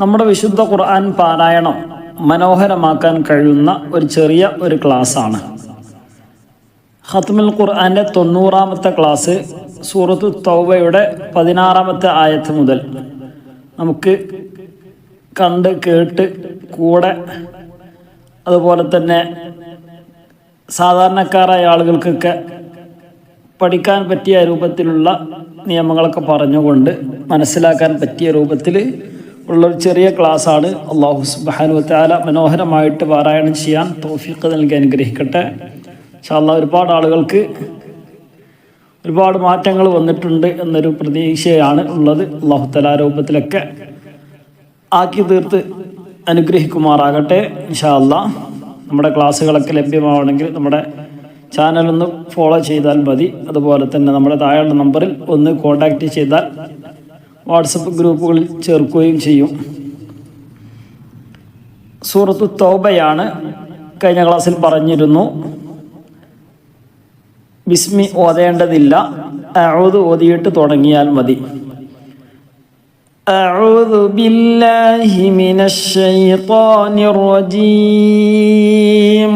നമ്മുടെ വിശുദ്ധ ഖുർആൻ പാരായണം മനോഹരമാക്കാൻ കഴിയുന്ന ഒരു ചെറിയ ക്ലാസ്സാണ്. ഖത്മുൽ ഖുർആൻ്റെ 90ാമത്തെ ക്ലാസ് സൂറത്തു തൗബയുടെ 16ാമത്തെ ആയത്ത് മുതൽ നമുക്ക് കണ്ട് കേട്ട് കൂടെ അതുപോലെ തന്നെ സാധാരണക്കാരായ ആളുകൾക്കൊക്കെ പഠിക്കാൻ പറ്റിയ രൂപത്തിലുള്ള നിയമങ്ങളൊക്കെ പറഞ്ഞുകൊണ്ട് മനസ്സിലാക്കാൻ പറ്റിയ രൂപത്തിൽ ഉള്ളൊരു ചെറിയ ക്ലാസ്സാണ്. അല്ലാഹു സുബ്ഹാനഹു വ തആല മനോഹരമായിട്ട് പാരായണം ചെയ്യാൻ തൗഫീഖ് നൽകി അനുഗ്രഹിക്കട്ടെ. ഇൻഷാ അല്ലാഹ് ഒരുപാട് ആളുകൾക്ക് ഒരുപാട് മാറ്റങ്ങൾ വന്നിട്ടുണ്ട് എന്നൊരു പ്രതീക്ഷയാണ് ഉള്ളത്. അല്ലാഹു തആല രൂപത്തിലൊക്കെ ആക്കി തീർത്ത് അനുഗ്രഹിക്കുമാറാകട്ടെ. ഇൻഷാ അല്ലാഹ് നമ്മുടെ ക്ലാസ്സുകളൊക്കെ ലഭ്യമാവണമെങ്കിൽ നമ്മുടെ ചാനലൊന്ന് ഫോളോ ചെയ്താൽ മതി. അതുപോലെ തന്നെ നമ്മുടെ താഴെയുള്ള നമ്പറിൽ ഒന്ന് കോൺടാക്റ്റ് ചെയ്താൽ വാട്സപ്പ് ഗ്രൂപ്പുകളിൽ ചേർക്കുകയും ചെയ്യും. സൂറത്തു തൗബയാണ് കഴിഞ്ഞ ക്ലാസ്സിൽ പറഞ്ഞിരുന്നു. ബിസ്മി ഓതേണ്ടതില്ല, അഊദു ഓതിയിട്ട് തുടങ്ങിയാൽ മതി. അഊദു ബില്ലാഹി മിനശ് ശൈത്വാനിർ റജീം.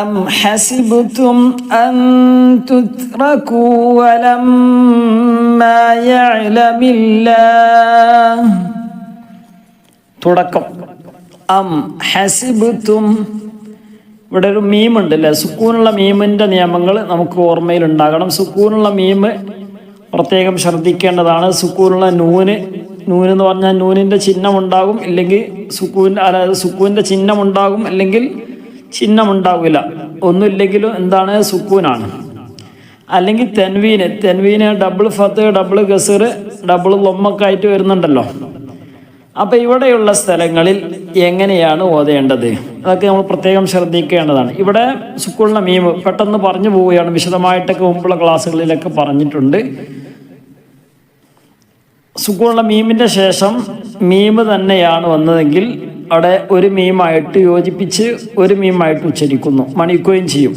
أم حسبتم أن تتركوا ولما يعلم الله. തുടക്കം അം ഹസിബുത്തും. ഇവിടെ ഒരു മീം ഉണ്ടല്ലേ, സുക്കൂനുള്ള മീമിൻ്റെ നിയമങ്ങൾ നമുക്ക് ഓർമ്മയിൽ ഉണ്ടാകണം. സുക്കൂനുള്ള മീമ് പ്രത്യേകം ശ്രദ്ധിക്കേണ്ടതാണ്. സുക്കൂനുള്ള നൂന് എന്ന് പറഞ്ഞാൽ നൂനിൻ്റെ ചിഹ്നം ഉണ്ടാകും, ഇല്ലെങ്കിൽ സുക്കൂൻ്റെ ചിഹ്നം ഉണ്ടാകും, അല്ലെങ്കിൽ ചിഹ്നം ഉണ്ടാവില്ല. ഒന്നുമില്ലെങ്കിലും എന്താണ് സുക്കൂനാണ്. അല്ലെങ്കിൽ തെൻവീന് ഡബിൾ ഫത്ത്, ഡബിൾ ഗസർ, ഡബിൾ ലൊമ്മൊക്കെ ആയിട്ട് വരുന്നുണ്ടല്ലോ. അപ്പം ഇവിടെയുള്ള സ്ഥലങ്ങളിൽ എങ്ങനെയാണ് ഓതേണ്ടത് അതൊക്കെ നമ്മൾ പ്രത്യേകം ശ്രദ്ധിക്കേണ്ടതാണ്. ഇവിടെ സുക്കൂനുള്ള മീമ് പെട്ടെന്ന് പറഞ്ഞു പോവുകയാണ്. വിശദമായിട്ടൊക്കെ മുമ്പുള്ള ക്ലാസ്സുകളിലൊക്കെ പറഞ്ഞിട്ടുണ്ട്. സുക്കൂനുള്ള മീമിൻ്റെ ശേഷം മീമ് തന്നെയാണ് വന്നതെങ്കിൽ അവിടെ ഒരു മീമായിട്ട് യോജിപ്പിച്ച് ഒരു മീമായിട്ട് ഉച്ചരിക്കുന്നു, മണിക്കുകയും ചെയ്യും.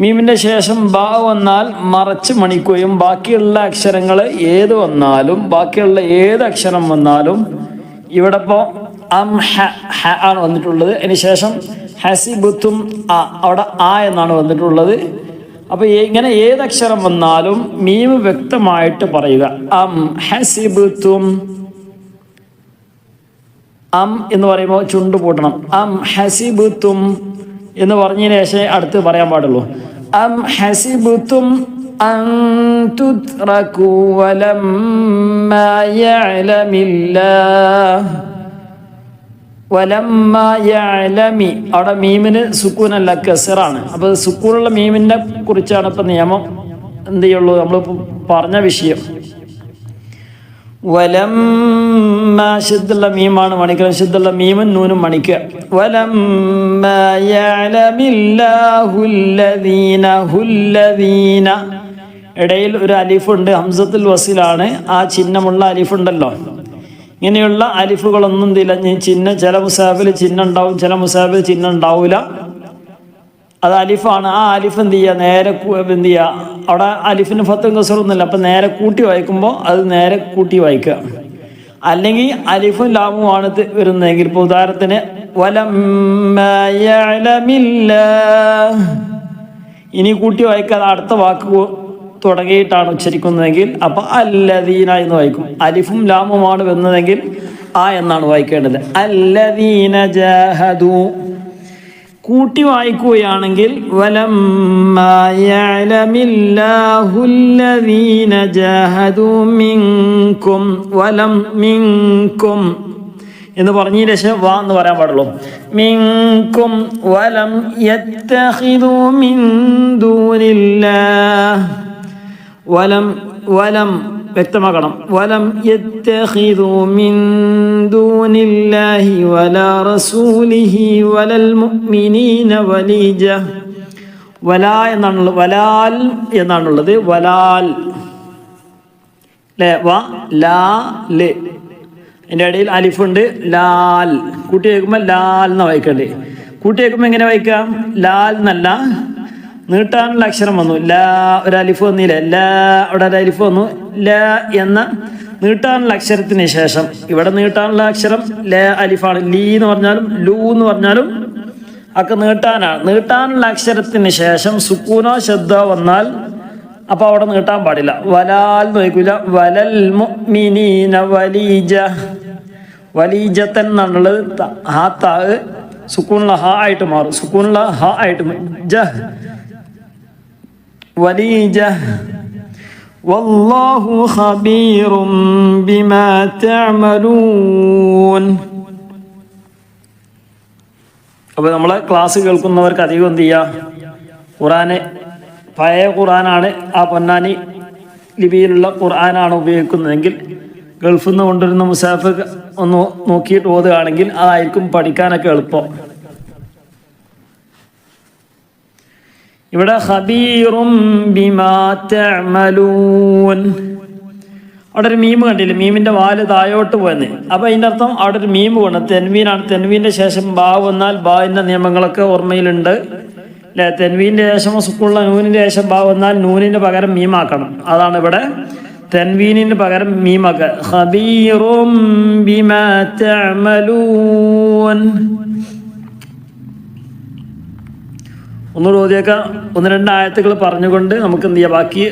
മീമിൻ്റെ ശേഷം ബാ വന്നാൽ മറച്ച് മണിക്കുകയും ബാക്കിയുള്ള അക്ഷരങ്ങൾ ബാക്കിയുള്ള ഏത് അക്ഷരം വന്നാലും ഇവിടെ ഇപ്പോൾ അം ഹ ആണ് വന്നിട്ടുള്ളത്. അതിന് ശേഷം ഹസിബുത്തും അവിടെ ആ എന്നാണ് വന്നിട്ടുള്ളത്. അപ്പോൾ ഇങ്ങനെ ഏതക്ഷരം വന്നാലും മീമ് വ്യക്തമായിട്ട് പറയുക. അം ഹസിബുത്തും. അം എന്ന് പറയുമ്പോൾ ചുണ്ട് പൂട്ടണം. അം ഹസിബുത്തും എന്ന് പറഞ്ഞതിന് ശേഷം അടുത്ത് പറയാൻ പാടുള്ളൂ. അം ഹസിബുത്തും അൻ തുത്റകൂ വലമ്മാ യഅലമില്ലാഹ്. വലമ്മാ യഅലമി അവിടെ മീമിന് സുക്കൂനല്ല, കസറാണ്. അപ്പോൾ സുക്കൂനുള്ള മീമിനെ കുറിച്ചാണ് ഇപ്പം നിയമം എന്ത് ചെയ്യുള്ളൂ നമ്മൾ പറഞ്ഞ വിഷയം. വലമ്മാ ശുദ്ധുള്ള മീമാണ് മണിക്കണം, ശുദ്ധുള്ള മീമും നൂനും മണിക്കുക. വലമ്മാ യഅലമില്ലാഹുല്ലദീന ഹുല്ലദീന ഇടയിൽ ഒരു അലിഫുണ്ട്, ഹംസത്തുൽ വസിലാണ്. ആ ചിഹ്നമുള്ള അലിഫുണ്ടല്ലോ. ഇങ്ങനെയുള്ള അലിഫുകളൊന്നും ചിഹ്നം ചില മുസാഫിൽ ചിഹ്നം ഉണ്ടാവും, ചില മുസാഫിൽ ചിഹ്നം ഉണ്ടാവില്ല. അത് അലിഫാണ്. ആ അലിഫ് എന്ത് ചെയ്യുക, നേരെ എന്ത് ചെയ്യുക, അവിടെ അലിഫിന് ഫത്തും കസറൊന്നുമില്ല. അപ്പം നേരെ കൂട്ടി വായിക്കുമ്പോൾ അത് നേരെ കൂട്ടി വായിക്കുക. അല്ലെങ്കിൽ അലിഫും ലാമുമാണ് വരുന്നതെങ്കിൽ, ഇപ്പോൾ ഉദാഹരണത്തിന് വലമ്മാ യഅലമില്ലാഹ് ഇനി കൂട്ടി വായിക്കാതെ അടുത്ത വാക്ക് തുടങ്ങിയിട്ടാണ് ഉച്ചരിക്കുന്നതെങ്കിൽ അപ്പോൾ അല്ലദീന എന്ന് വായിക്കും. അലിഫും ലാമുമാണ് വരുന്നതെങ്കിൽ ആ എന്നാണ് വായിക്കേണ്ടത്. അല്ലദീന ജാഹദു. കൂട്ടി വായിക്കുകയാണെങ്കിൽ വലമ്മാ യഅലമില്ലാഹുല്ലദീന ജാഹദു മിൻകും വലം മിൻകും എന്ന് പറഞ്ഞതിന് ശേഷം വാ എന്ന് പറയാൻ പാടുള്ളൂ. മിൻകും വലം യത്തഖിദു മിൻ ദൂനില്ലാഹ്. വലം വ്യക്തമാക്കണം. വലം യത്തഖിദു മിൻ ദൂനില്ലാഹി വലാ റസൂലിഹി വലൽ മുഅ്മിനീന വലീജ. വലാ എന്നാണുള്ളത്, വലാൽ എന്നാണുള്ളത്. വലാൽ വ ലാ ല് അതിൻ്റെ ഇടയിൽ അലിഫുണ്ട്. ലാൽ കൂട്ടി വയ്ക്കുമ്പോൾ ലാൽ എന്ന് വായിക്കണ്ടേ. കൂട്ടി വയ്ക്കുമ്പോൾ എങ്ങനെ വായിക്കാം? ലാൽ എന്നല്ല, നീട്ടാനുള്ള അക്ഷരം വന്നു. ലാ ഒരു അലിഫ് വന്നില്ല. ലാ അവിടെ ഒരു അലിഫ് വന്നു. ലാ എന്ന നീട്ടാനുള്ള അക്ഷരത്തിന് ശേഷം, ഇവിടെ നീട്ടാനുള്ള അക്ഷരം ല അലിഫാണ്. ലീ എന്ന് പറഞ്ഞാലും ലൂ എന്ന് പറഞ്ഞാലും ഒക്കെ നീട്ടാനാണ്. നീട്ടാനുള്ള അക്ഷരത്തിന് ശേഷം സുക്കൂനോ ശബ്ദോ വന്നാൽ അപ്പൊ അവിടെ നീട്ടാൻ പാടില്ല. വലാൽ നോക്കൂല. വലൽ മുഅ്മിനീന വലീജ, വലീജത്തൻ എന്നുള്ളത് ഹാ താ സുക്കൂനുള്ള ഹ ആയിട്ട് മാറും. സുക്കൂനുള്ള ഹ ആയിട്ട് ജഹ് വലീജ. വല്ലാഹു ഖബീറും ബിമാ തഅമലൂൻ. അപ്പോൾ നമ്മളെ ക്ലാസ് കേൾക്കുന്നവർക്ക് അധികം എന്ത് ചെയ്യുക, ഖുർആന് പഴയ ഖുർആനാണ്, ആ പൊന്നാനി ലിപിയിലുള്ള ഖുർആനാണ് ഉപയോഗിക്കുന്നതെങ്കിൽ ഗൾഫിൽ നിന്ന് കൊണ്ടുവരുന്ന മുസാഫ് ഒന്ന് നോക്കിയിട്ട് ഓതുകയാണെങ്കിൽ അതായിരിക്കും പഠിക്കാനൊക്കെ എളുപ്പം. ഇവിടെ ഖബീറും ബിമാ തഅമലൂൻ, അവിടെ ഒരു മീം കണ്ടില്ലേ, മീമിന്റെ വാല് താഴോട്ട് പോയെന്ന്. അപ്പൊ അതിൻ്റെ അർത്ഥം അവിടെ ഒരു മീം വേണം, തെൻവീനാണ്. തെൻവീന്റെ ശേഷം ബാ വന്നാൽ ബാവിന്റെ നിയമങ്ങളൊക്കെ ഓർമ്മയിലുണ്ട് അല്ലെ. തെൻവീന്റെ ശേഷം സുക്കുള്ള നൂനിന്റെ ശേഷം ബാ വന്നാൽ നൂനിന്റെ പകരം മീമാക്കണം. അതാണ് ഇവിടെ തെൻവീനിന് പകരം മീമാക്കുക. ഖബീറും ബിമാ തഅമലൂൻ. ഒന്നുകൂടി ഓതിയേക്കാം. ഒന്ന് രണ്ട് ആയത്തുകൾ പറഞ്ഞുകൊണ്ട് നമുക്ക് എന്ത് ചെയ്യാം, ബാക്കി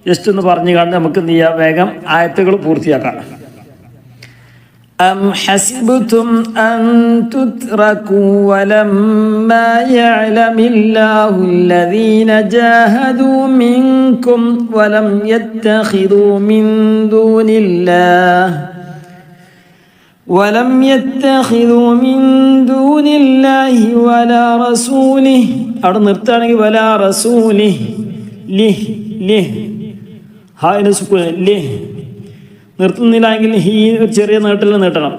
ജസ്റ്റ് ഒന്ന് പറഞ്ഞു കാണുന്നത് നമുക്ക് എന്ത് ചെയ്യാം, വേഗം ആയത്തുകൾ പൂർത്തിയാക്കാം. أم حسبتم أن تتركوا ولما يعلم الله الذين جاهدوا منكم ولم يتخذوا من دون الله ولا رسوله. അവിടെ നിർത്തുകയാണെങ്കിൽ വലാ റസൂലിഹി ലിഹ് ലിഹ് ഹായിന് സുക്കൂൻ ലിഹ്. നിർത്തുന്നില്ലെങ്കിൽ ഹി ഒരു ചെറിയ നീട്ടൽ നീട്ടണം.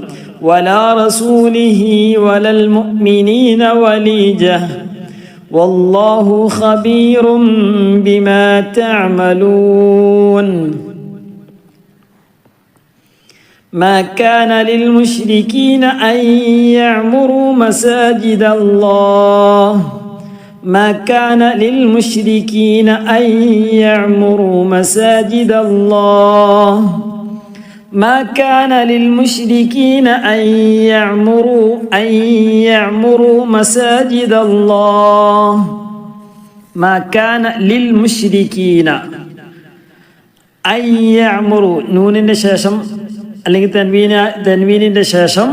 വലാ റസൂലിഹി വലൽ മുഅ്മിനീന വലീജ വല്ലാഹു ഖബീറും ബിമാ തഅമലൂൻ. ما كان للمشركين أن يعمروا مساجد الله. ما كان للمشركين أن يعمروا مساجد الله. ما كان للمشركين أن يعمروا مساجد الله. ما كان للمشركين أن يعمروا നൂനിന്റെ ശേഷം അല്ലെങ്കിൽ തെൻവീനിന്റെ ശേഷം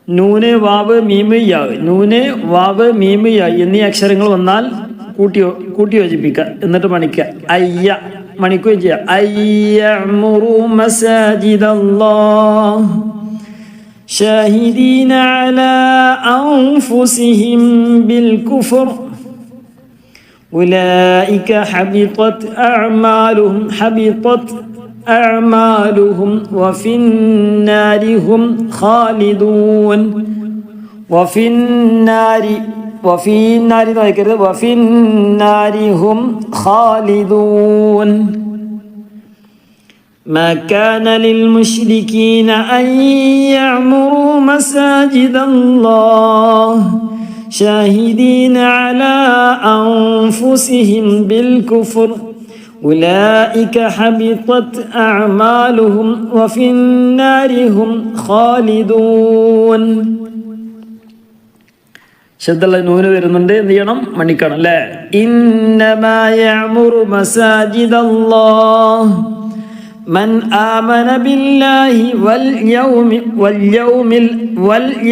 നൂന് വാവ് മീമ് യാ, നൂന് വാവ് മീമ് യാ എന്നീ അക്ഷരങ്ങൾ വന്നാൽ കൂട്ടി യോജിപ്പിക്കുക, എന്നിട്ട് മണിക്കുക. അയ്യ മണിക്കുകയും ചെയ്യുക. അയ്യഅ്മുറു മസാജിദല്ലാഹ് ഷാഹിദീന അലാ അൻഫുസിഹിം ബിൽ കുഫർ ഉലൈക ഹബിതത് أعمالهم وفي النار هم خالدون. وفي النار هم خالدون. ما كان للمشركين أن يعمروا مساجد الله شاهدين على أنفسهم بالكفر أولئك حبطت أعمالهم وفي النار هم خالدون. ശബ്ദമുള്ള നൂന് വരുന്നുണ്ട്, എന്ത് ചെയ്യണം, മണിക്കണം അല്ലേ. ഇന്നമാ യഅ്മുറു മസാജിദല്ലാഹ് മൻ ആമന ബില്ലാഹി വൽ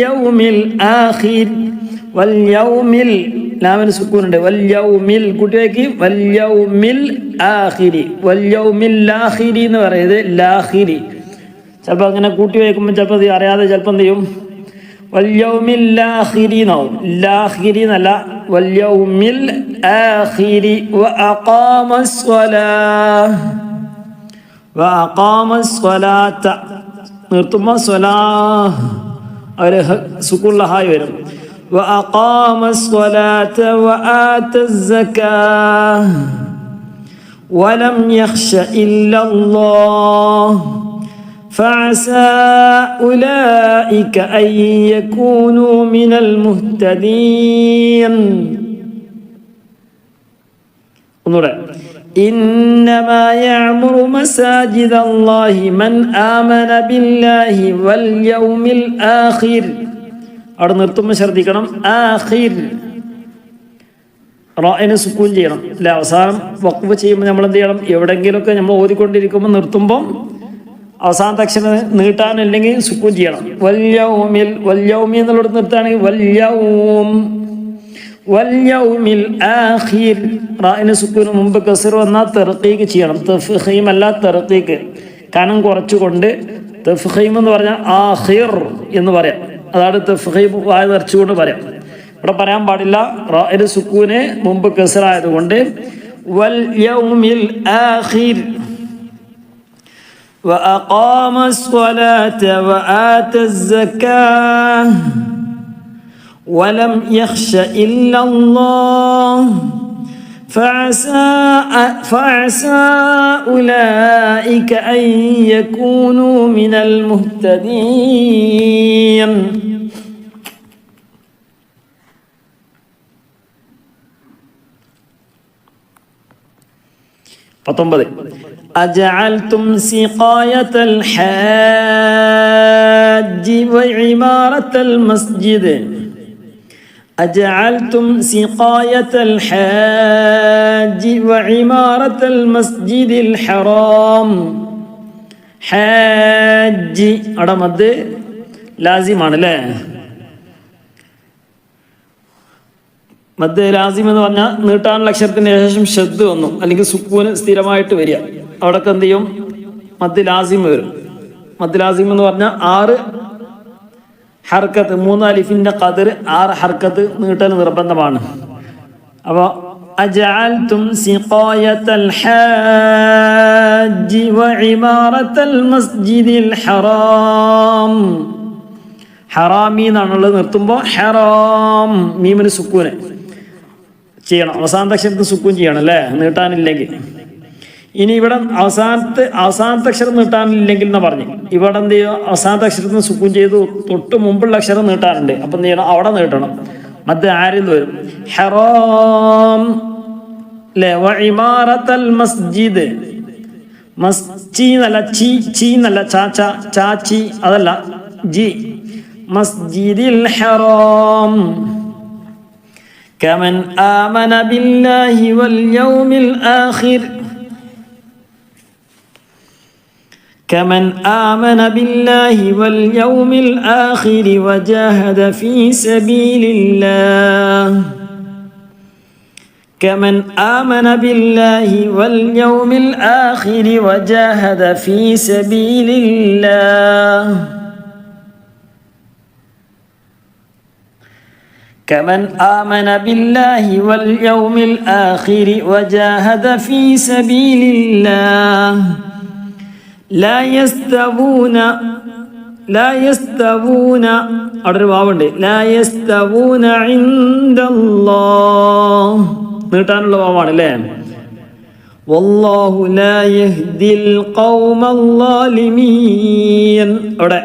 യൗമിൽ ആഖിർ. വൽ യൗമിൽ ലാമിന് സുക്കൂനുണ്ട്. വൽ യൗമിൽ കുട്ടിയേക്ക് വൽ യൗമിൽ ആഖിരി. വൽ യൗമിൽ ആഖിരി എന്ന് പറയുന്നത് ലാഖിരി. ചിലപ്പോൾ അങ്ങനെ കൂട്ടി വയ്ക്കുമ്പോൾ ചിലപ്പോൾ ഇത് അറിയാതെ ചിലപ്പോൾ എന്ത് ചെയ്യും, വൽ യൗമിൽ ആഖിരി എന്നാവും. ലാഖിരി എന്നല്ല, വൽ യൗമിൽ ആഖിരി. വഅഖാമസ്സലാത്ത നിർത്തുമ്പോൾ സ്വലാഹ് അവര് സുക്കൂനുള്ള ഹായ് വരും. وأقام الصلاة وآتى الزكاة ولم يخش إلا الله فعسى أولئك أن يكونوا من المهتدين. إنما يعمر مساجد الله من آمن بالله واليوم الآخر. അവിടെ നിർത്തുമ്പോൾ ശ്രദ്ധിക്കണം, ആഖിർ റായിന് സുക്കൂൻ ചെയ്യണം അല്ലെ. അവസാനം വഖഫ് ചെയ്യുമ്പോൾ നമ്മൾ എന്ത് ചെയ്യണം, എവിടെയെങ്കിലുമൊക്കെ നമ്മൾ ഓതിക്കൊണ്ടിരിക്കുമ്പോൾ നിർത്തുമ്പം അവസാനത്തെ അക്ഷരം നീട്ടാനില്ലെങ്കിൽ സുക്കൂൻ ചെയ്യണം. വല്യൗമിൽ, വല്യൗമി എന്നുള്ളത് നിർത്തുകയാണെങ്കിൽ വല്യൗമിൽ ആഖിർ. റായിന് സുക്കൂന് മുമ്പ് കസർ വന്നാൽ തർക്കീക്ക് ചെയ്യണം. തഫ്ഖീം അല്ല തർക്കീക്ക്, കനം കുറച്ചുകൊണ്ട്. തഫ്ഖീം എന്ന് പറഞ്ഞാൽ ആഖിർ എന്ന് പറയാം. അതാണ് തഫ്ഖീം, വായ നിറച്ചുകൊണ്ട് പറയാം. ഇവിടെ പറയാൻ പാടില്ല. റായിന് സുക്കൂന് മുമ്പ് കസർ ആയതുകൊണ്ട് വൽയൗമിൽ ആഖിർ. وأقام الصلاة وآتى الزكاة ولم يخش إلا الله فعسى أولئك أن يكونوا من المهتدين. أجعلتم سقاية الحاج وعمارة المسجد أجعلتم سقاية الحاج وعمارة المسجد الحرام. حاج അവിടെ മദ് ലാസിമാണ് അല്ലേ. മദ് ലാസിം എന്ന് പറഞ്ഞാൽ നീട്ടാനുള്ള അക്ഷരത്തിന് ശേഷം ഷദ് വന്നു, അല്ലെങ്കിൽ സുക്കൂന് സ്ഥിരമായിട്ട് വരിക. അവിടെയൊക്കെ എന്ത് ചെയ്യും, മദ് ലാസിം വരും. മദ് ലാസിം എന്ന് പറഞ്ഞാൽ 6 ഹർക്കത്ത്, 3 അലിഫിന്റെ ഖദർ 6 ഹർക്കത്ത് നീട്ടൽ നിർബന്ധമാണ്. അപ്പോൾ അജഅൽതും സിഖായത്തൽ ഹാജ് വഇമാറത്തൽ മസ്ജിദിൽ ഹറാം. ഹറാമി എന്നാണുള്ളത്. നിർത്തുമ്പോൾ ഹറാം മീമിന് സുക്കൂന് ചെയ്യണം. അവസാനത്തെ അക്ഷരത്തിന് സുക്കൂൻ ചെയ്യണം അല്ലേ, നീട്ടാനില്ലെങ്കിൽ. ഇനി ഇവിടെ അവസാനത്തെ അക്ഷരം നീട്ടാനില്ലെങ്കിൽ എന്നാ പറഞ്ഞു. ഇവിടെ എന്ത് ചെയ്യുക, അവസാനത്തെ അക്ഷരത്തിന് സുക്കൂൻ ചെയ്ത് തൊട്ട് മുമ്പുള്ള അക്ഷരം നീട്ടാനുണ്ട്. അപ്പം എന്ത് ചെയ്യണം, അവിടെ നീട്ടണം. മദ് ആരിൽ വരും. ഹറാം അല്ലേ. വഇമാറത്തൽ മസ്ജിദ്, മസ്ജി എന്നല്ല, ചീ എന്നല്ല, ചാച്ചി അതല്ല, ജി. മസ്ജിദിൽ ഹറാം. കമൻ ആമന ബില്ലാഹി വൽ യൗമിൽ ആഖിർ. كمن آمن بالله واليوم الآخر وجاهد في سبيل الله. كمن آمن بالله واليوم الآخر وجاهد في سبيل الله. كمن آمن بالله واليوم الآخر وجاهد في سبيل الله. لا يستوون അവിടെ ഒരു വാവുണ്ട്. لا يستوون عند الله. നീട്ടാനുള്ള വാവാണ് അല്ലേ. والله لا يهدي القوم الظالمين. അവിടെ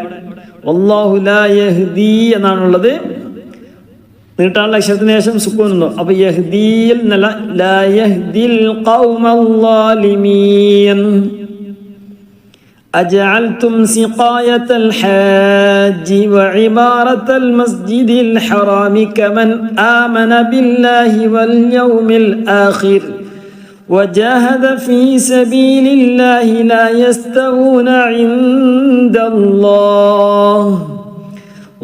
والله لا يهدي എന്നാണുള്ളത്. നീട്ടാനുള്ള അക്ഷരത്തിന് ശേഷം സുക്കൂൻ ഉണ്ടോ. അപ്പൊ യഹ്ദിയിൽ എന്നല്ല, لا يهدي القوم الظالمين. أجعلتم سقاية الحاج وعمارة المسجد الحرام كمن آمن بالله واليوم الآخر وجاهد في سبيل الله لا يستوون عند الله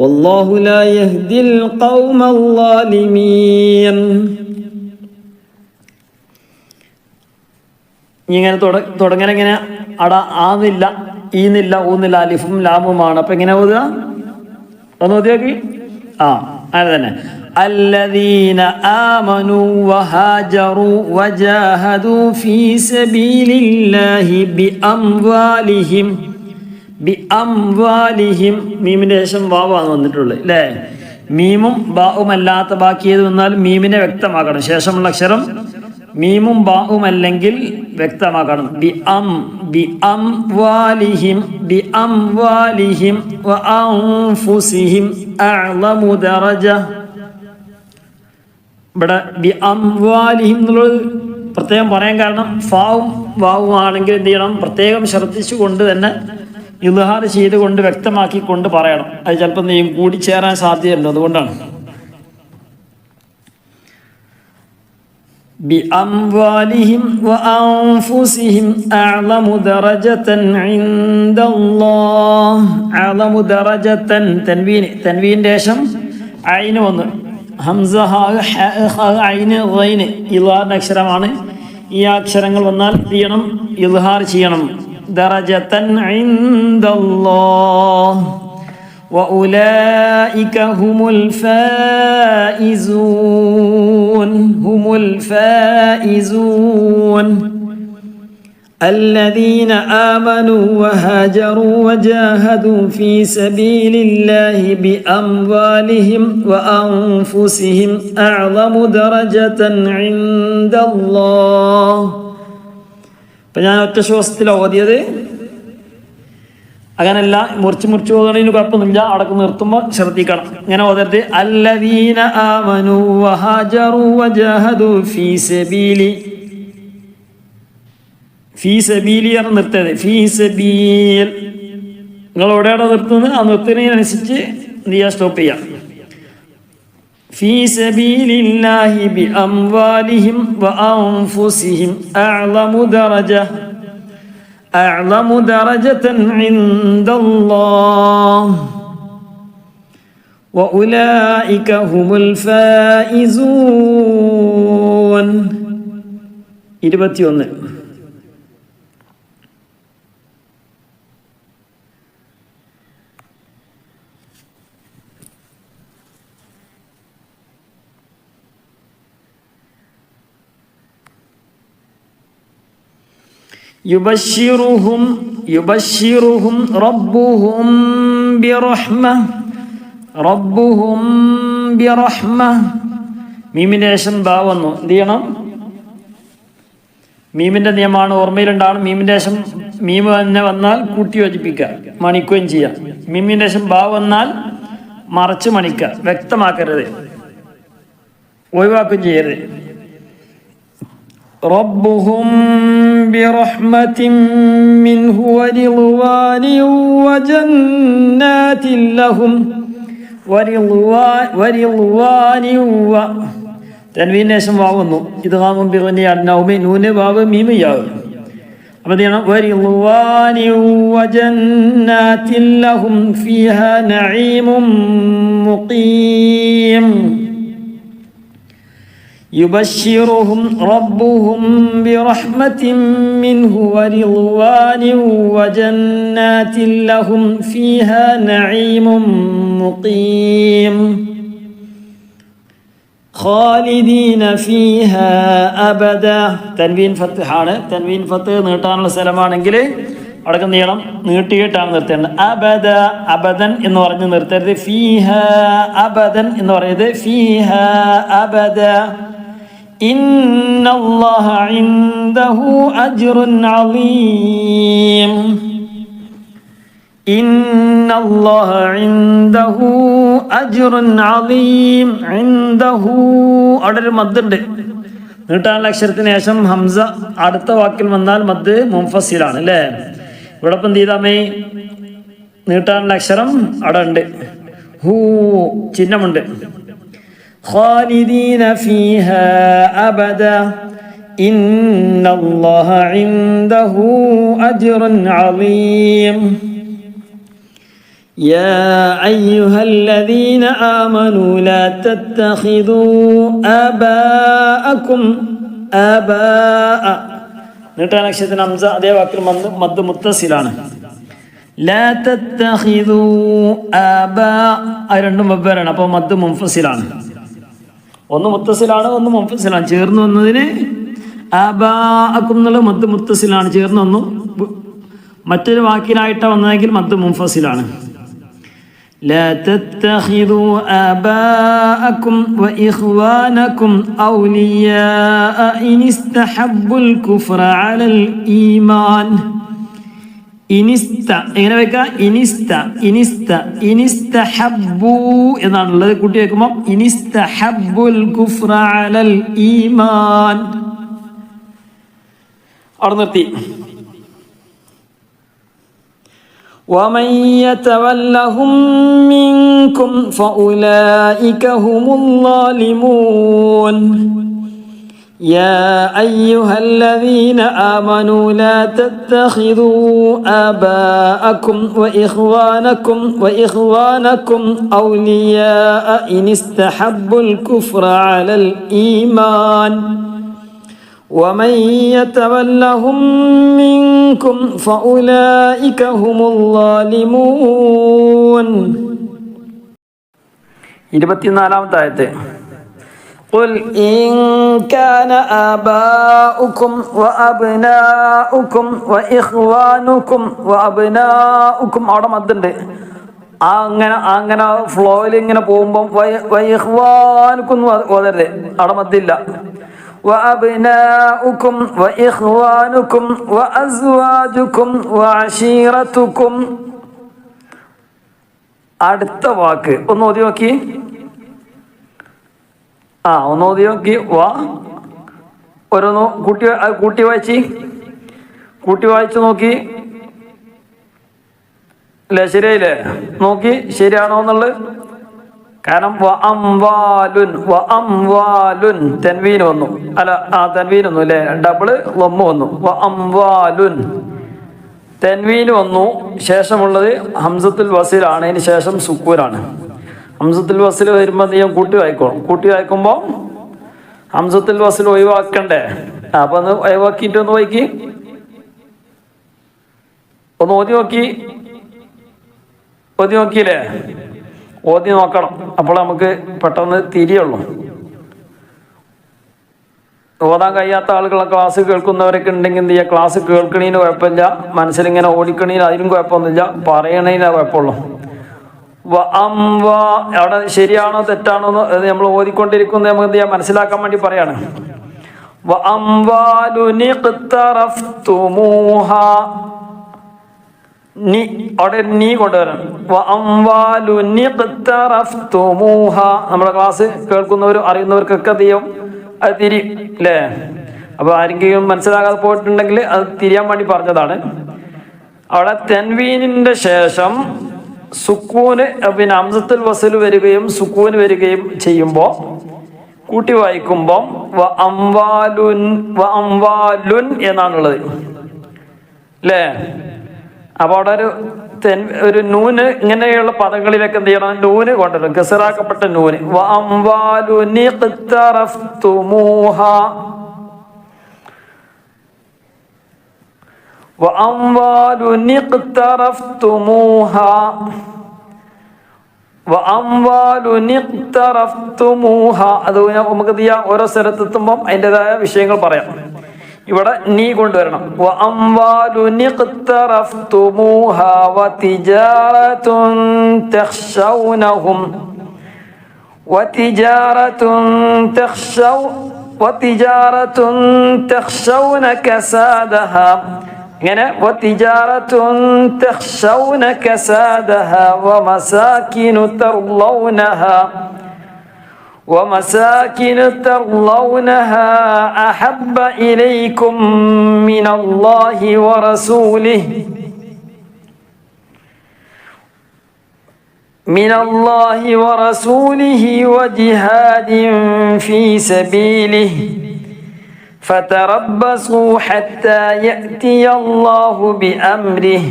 والله لا يهدي القوم الظالمين. ഇങ്ങനെ തുടങ്ങാൻ എങ്ങനെ, അട ആന്നില്ല, ഈന്നില്ല, ഊന്നില്ല, അലിഫും ലാമുമാണ്. അപ്പൊ എങ്ങനെ ഓതുക, ഒന്ന് ഓതിയാക്കി. അങ്ങനെ തന്നെ. الذين آمنوا وهاجروا وجاهدوا في سبيل الله بأموالهم. മീമിന്റെ ശേഷം വാവാണ് വന്നിട്ടുള്ളത് അല്ലേ. മീമും ബാവും അല്ലാത്ത ബാക്കി ഏത് വന്നാലും മീമിനെ വ്യക്തമാക്കണം. ശേഷമുള്ള അക്ഷരം മീമും ബാവും അല്ലെങ്കിൽ വ്യക്തമാക്കണം. ബിഅംവാലിഹിം വഅൻഫുസിഹിം അഅ്ളമു ദറജ. ഇവിടെ ബിഅംവാലിഹിം എന്നുള്ളത് പ്രത്യേകം പറയാൻ കാരണം ഫാവും വാവും ആണെങ്കിൽ എന്ത് ചെയ്യണം, പ്രത്യേകം ശ്രദ്ധിച്ചുകൊണ്ട് തന്നെ ഇദ്ഹാർ ചെയ്തുകൊണ്ട് വ്യക്തമാക്കിക്കൊണ്ട് പറയണം. അത് ചിലപ്പോൾ നീ കൂടിച്ചേരാൻ സാധ്യതയുണ്ട്, അതുകൊണ്ടാണ്. بأموالهم وأنفسهم أعظم درجة عند الله. أعظم درجة تنوين ദേശം ഐന് വന്നു, ഹംസ ഐന് ഗൈന് ഇദ്ഹാറിന്റെ അക്ഷരമാണ്. ഈ അക്ഷരങ്ങൾ വന്നാൽ ചെയ്യണം, ഇദ്ഹാർ ചെയ്യണം. ദറജതൻ ഇൻദല്ലാഹ് وأولئك هم الفائزون. هم الفائزون الذين آمنوا وهاجروا وجاهدوا في سبيل الله بأموالهم وأنفسهم أعظم درجة عند الله. അപ്പോൾ ഞാൻ ഒറ്റ ശ്വാസത്തിൽ ഓതിയത് അങ്ങനല്ല, മുറിച്ച് ഓതണതിന് കുഴപ്പമൊന്നുമില്ല. അടക്കം നിർത്തുമ്പോൾ ശ്രദ്ധിക്കണം. ഇങ്ങനെ ഓതരുത്. അല്ലദീന ആമനു വഹാജറു വജാഹദു ഫീ സബീലി ആണ് നിർത്തത്. ഫീ സബീൽ നിങ്ങൾ എവിടെയാണോ നിർത്തുന്നത് ആ നിർത്തുന്നതിനനുസരിച്ച് എന്ത് ചെയ്യുക, സ്റ്റോപ്പ് ചെയ്യാം. ഫീ സബീലില്ലാഹി ബിഅംവാലിഹിം വഅൻഫുസിഹിം أعظم درجة عند الله وأولئك هم الفائزون. 21. يبشرهم ربهم برحمة. മീമിൻ്റെ ശേഷം ബാ വന്നു, എന്ത് ചെയ്യണം, മീമിൻ്റെ നിയമമാണ് ഓർമ്മയിലുണ്ടാവണം. മീമിൻ്റെ ശേഷം മീമ് തന്നെ വന്നാൽ കൂട്ടി യോജിപ്പിക്കുക, മണിക്കുകയും ചെയ്യാം. മീമിൻ്റെ ശേഷം ബാ വന്നാൽ മറച്ച് മണിക്കുക, വ്യക്തമാക്കരുത്, ഒഴിവാക്കുകയും ചെയ്യരുത്. ربهم برحمة منه ورضوان وجنات لهم ورضوان തൻവീൻ ശേഷം വാവുന്നു. ഇദ്ഗാമും ബിഗുന്നി അന്നൗമി നൂന് വാവ് മീമ് യാവ്. അപ്പോൾ എന്താണ്, വറിദ്വാനി വജന്നാത്തിൻ ലഹും ഫീഹാ നഈമും മുഖീം. يبشرهم ربهم برحمة منه ورضوان وجنات لهم فيها نعيم مقيم خالدين فيها أبدا. തൻവീൻ ഫത്ഹാണ്. തൻവീൻ ഫത്ത് നീട്ടാനുള്ള സ്ഥലമാണെങ്കിൽ അടക്കം നീളം നീട്ടിയിട്ടാണ് നിർത്തേണ്ടത്. അബദ, അബദൻ എന്ന് പറഞ്ഞ് നിർത്തരുത്. ഫീഹ അബദൻ എന്ന് പറയുന്നത് ഫീഹ അബദ. ഇന്നല്ലാഹ ഇൻദഹു അജ്റുൻ അളീം. ഇന്നല്ലാഹ ഇൻദഹു അജ്റുൻ അളീം. ഇൻദഹു അവിടെ ഒരു മദ്ദുണ്ട്. നീട്ടാനുള്ള അക്ഷരത്തിന് ശേഷം ഹംസ അടുത്ത വാക്കിൽ വന്നാൽ മദ് മുൻഫസിലാണ് അല്ലേ. ഇവിടെ ഇപ്പം എന്ത് ചെയ്താമേ, നീട്ടാനുള്ള അക്ഷരം അവിടെ ഉണ്ട്, ഹൂ ചിഹ്നമുണ്ട്. ഖാലിദീന ഫീഹാ അബദ ഇന്നല്ലാഹ ഇൻദഹു അജ്റുൻ അളീം. يا أيها الذين آمنوا لا تتخذوا آباءكم آباء. നീട്ടാൻ അക്ഷരത്തിന് ഹംസ അതേ വാക്കിൽ മദ് മുത്തസിലാണ്. ലാ തത്തഖിദൂ ആബാ, അത് രണ്ടും വെവ്വേറാണ്. അപ്പോൾ മദ് മുൻഫസിലാണ്. ഒന്ന് മുത്തസിലാണ്, ഒന്ന് മുൻഫസിലാണ്. ചേർന്ന് വന്നതിന് ആബാഅക്കും എന്നുള്ള മദ് മുത്തസിലാണ്, ചേർന്ന് വന്നു. മറ്റൊരു വാക്കിലായിട്ടാണ് വന്നതെങ്കിൽ മദ് മുൻഫസിലാണ്. لا تتخذوا آباءكم وإخوانكم أولياء إن استحبوا الكفر على الإيمان. എങ്ങനെ വെക്കാം, ഇനിസ്തഹബ്ബു എന്നാണുള്ളത്. കൂട്ടി വെക്കുമ്പോൾ ഇനിസ്തഹബ്ബുൽ കുഫ്ര അലൽ ഈമാൻ. അവിടെ നിർത്തി. ومن يتولهم منكم فأولئك هم الظالمون يا أيها الذين آمنوا لا تتخذوا آباءكم وإخوانكم أولياء إن استحبوا الكفر على الإيمان ومن يتولهم منكم فأولئك هم الظالمون. 24-ാമത്തെ ആയത്ത്. قل إن كان آباؤكم وأبناؤكم وإخوانكم وأبناؤكم അവിടെ മദ്ദുണ്ട്. അങ്ങനെ ഫ്ലോയിൽ ഇങ്ങനെ പോകുമ്പം വൈഹ്വാനുക്കും ഓതരുത്, അവിടെ മദ്ദില്ല. وأبناؤكم وإخوانكم وأزواجكم وعشيرتكم. അടുത്ത വാക്ക് ഒന്ന് ഓതി നോക്കി. ഒന്ന് ഓതി നോക്കി. ഓരോന്ന് കൂട്ടി വായിച്ച് നോക്കി. അല്ലേ? ശരിയായില്ലേ? നോക്കി ശരിയാണോ എന്നുള്ളത്. കാരണം തെൻവീൻ വന്നു. അല്ല, തെൻവീൻ വന്നു അല്ലേ? ഡബിള് ലൊമ്മ വന്നു. തെൻവീൻ വന്നു. ശേഷമുള്ളത് ഹംസത്തുൽ വസിലാണ്. അതിന് ശേഷം സുക്കൂനാണ്. ഹംസത്തുൽ വസിൽ വരുമ്പോൾ ഞാൻ കൂട്ടി വായിക്കുമ്പോൾ ഹംസത്തുൽ വസിൽ ഒഴിവാക്കണ്ടേ? അപ്പൊ ഒന്ന് ഒഴിവാക്കിയിട്ട് ഒന്ന് വായിക്കി. ഒന്ന് ഓതി നോക്കിയില്ലേ? ഓതി നോക്കണം. അപ്പോൾ നമുക്ക് പെട്ടെന്ന് തിരിയുള്ളൂ. ഓതാൻ കഴിയാത്ത ആളുകളെ ക്ലാസ് കേൾക്കുന്നവരൊക്കെ ഉണ്ടെങ്കിൽ എന്ത് ചെയ്യുക? ക്ലാസ് കേൾക്കണീന് കുഴപ്പമില്ല, മനസ്സിലിങ്ങനെ ഓടിക്കണീന് അതിനും കുഴപ്പമൊന്നുമില്ല, പറയണതിനാ കുഴപ്പമുള്ളൂ. അവിടെ ശരിയാണോ തെറ്റാണോ എന്ന് നമ്മൾ ഓതിക്കൊണ്ടിരിക്കുന്നത് നമുക്ക് എന്ത് ചെയ്യാം? മനസ്സിലാക്കാൻ വേണ്ടി പറയാണ്. അവിടെ നീ കൊണ്ടുവരണം. നമ്മുടെ ക്ലാസ് കേൾക്കുന്നവരും അറിയുന്നവർക്കൊക്കെ ചെയ്യും, അത് തിരി അല്ലേ? അപ്പൊ ആരെങ്കിലും മനസ്സിലാകാതെ പോയിട്ടുണ്ടെങ്കിൽ അത് തിരിയാൻ വേണ്ടി പറഞ്ഞതാണ്. അവിടെ തെൻവീനിന്റെ ശേഷം സുക്കൂന്, പിന്നെ ഹംസത്തുൽ വസ്ൽ വരികയും സുക്കൂന് വരികയും ചെയ്യുമ്പോൾ കൂട്ടി വായിക്കുമ്പം വഅംവാലുൻ എന്നാണുള്ളത് അല്ലേ? അപ്പൊ അവിടെ ഒരു നൂന്, ഇങ്ങനെയുള്ള പദങ്ങളിലൊക്കെ എന്ത് ചെയ്യണം? നൂന് കൊണ്ടുവരും, കസറാക്കപ്പെട്ട നൂന്. അത് നമുക്ക് ചെയ്യാം. ഓരോ സ്ഥലത്തെത്തുമ്പം അതിൻ്റെതായ വിഷയങ്ങൾ പറയാം. ഇവിടെ നീ കൊണ്ടുവരണം. ഇങ്ങനെ ومساكن ترضونها أحب إليكم من الله ورسوله وجهاد في سبيله فتربصوا حتى يأتي الله بأمره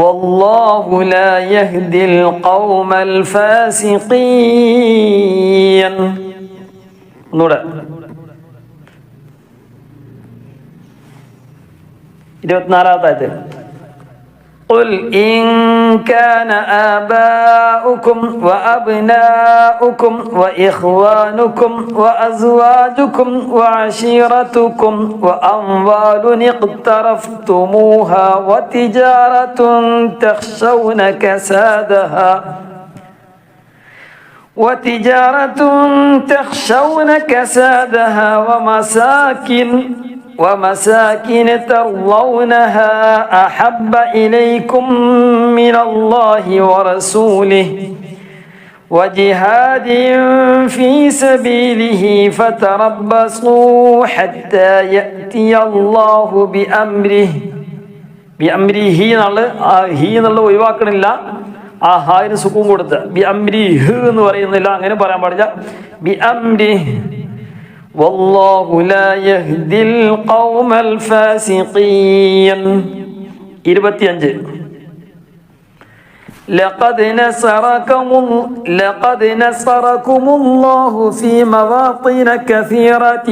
والله لا يهدي القوم الفاسقين. നൂറ് 24-ാമത്തെ ആയത്ത്. قل إن كان آباؤكم وأبناؤكم وإخوانكم وأزواجكم وعشيرتكم وأموال اقترفتموها وتجارة تخشون كسادها ومساكن ترضونها أحب إليكم من الله وجهاد في سبيله فتربصوا حتى يأتي الله بأمره. ബിഅംരിഹി എന്നുള്ള ഹി എന്നുള്ള ഒഴിവാക്കണില്ല, ആ ഹായിന് സുക്കൂൻ കൊടുത്ത് ബിഅംരിഹ് എന്ന് പറയുന്നില്ല, അങ്ങനെ പറയാൻ പാടില്ല. ബിഅംരിഹി വല്ലാഹു ലാ യഹ്ദിൽ ഖൗമൽ ഫാസിഖീൻ. 25 لقد نصركم الله في مواطن كثيرة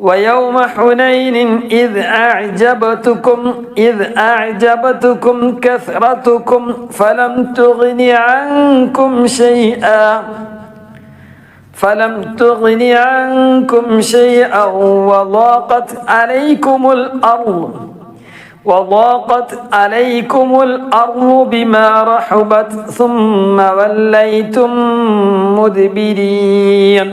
ويوم حنين إذ أعجبتكم كثرتكم فلم تغن عنكم شيئا وضاقت عليكم الأرض بما رحبت ثم وليتم مدبرين.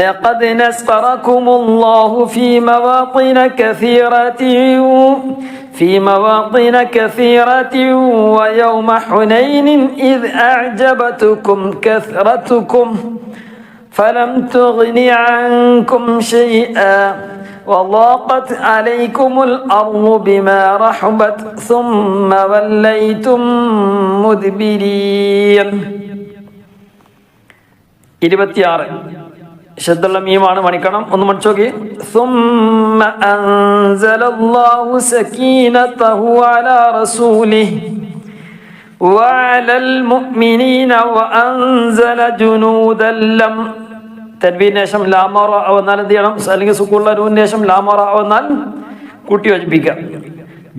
لقد نصركم الله في مواطن كثيرة ويوم حنين إذ أعجبتكم كثرتكم فلم تغن عنكم شيئا وضاقت عليكم الأرض بما رحبت ثم وليتم مدبرين. 26 ശബ്ദമുള്ള മീമാണ്, മണിക്കണം. ഒന്ന് മണിച്ചോക്കി. ثم أنزل الله سكينته على رسوله وعلى المؤمنين وأنزل جنودا لم തൻവീന് ശേഷം ലാമറ വന്നാൽ എന്ത് ചെയ്യണം? അല്ലെങ്കിൽ സുക്കൂനുള്ള നൂനിന് ശേഷം ലാമറ വന്നാൽ കൂട്ടി യോജിപ്പിക്കാം.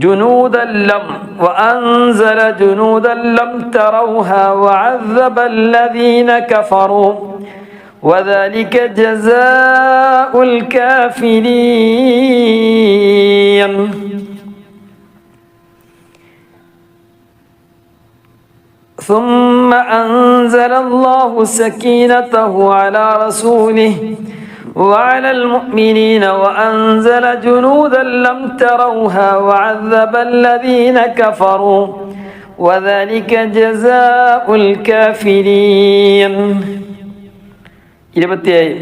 ജുനൂദല്ലം വഅൻസല ജുനൂദല്ലം തറൗഹ വഅذب الذين كفروا وذلك جزاء الكافرين. ثم أنزل الله سكينته على رسوله وعلى المؤمنين وأنزل جنودا لم تروها وعذب الذين كفروا وذلك جزاء الكافرين. 27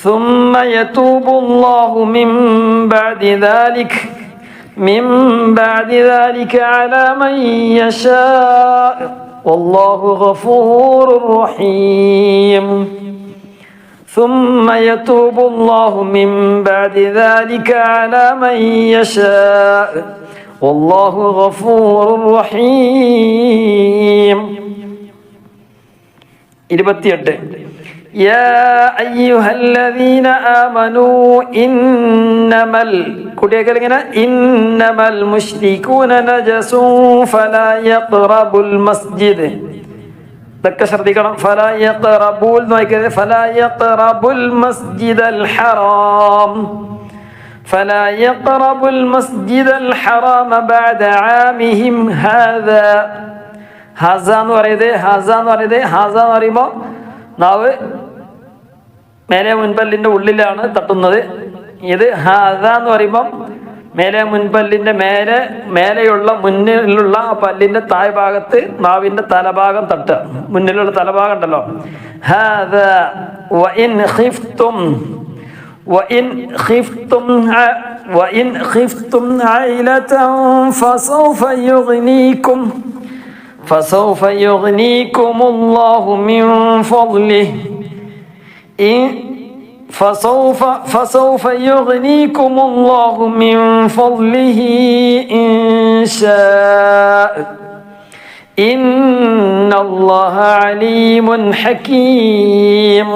ثم يتوب الله من بعد ذلك على من يشاء والله غفور رحيم. ثم يتوب الله من بعد ذلك على من يشاء والله غفور رحيم. 28 يا أيها الذين آمنوا إنما المشركون نجس فلا يقربوا المسجد. ഇതൊക്കെ ശ്രദ്ധിക്കണം. فلا يقربوا المسجد الحرام بعد عامهم هذا. ഹാസ എന്ന് പറയുമ്പോൾ നാവ് മേലെ മുൻപല്ലിൻ്റെ ഉള്ളിലാണ് തട്ടുന്നത്. ഇത് ഹാദ എന്ന് പറയുമ്പം മേലെ മുൻപല്ലിൻ്റെ മേലെയുള്ള മുന്നിലുള്ള ആ പല്ലിൻ്റെ താഴ് ഭാഗത്ത് നാവിൻ്റെ തലഭാഗം തട്ടുക. മുന്നിലുള്ള തലഭാഗം ഉണ്ടല്ലോ. ഹാദ وإن خفتم عائلة فسوف يغنيكم الله من فضله إن شاء إن الله عليم حكيم.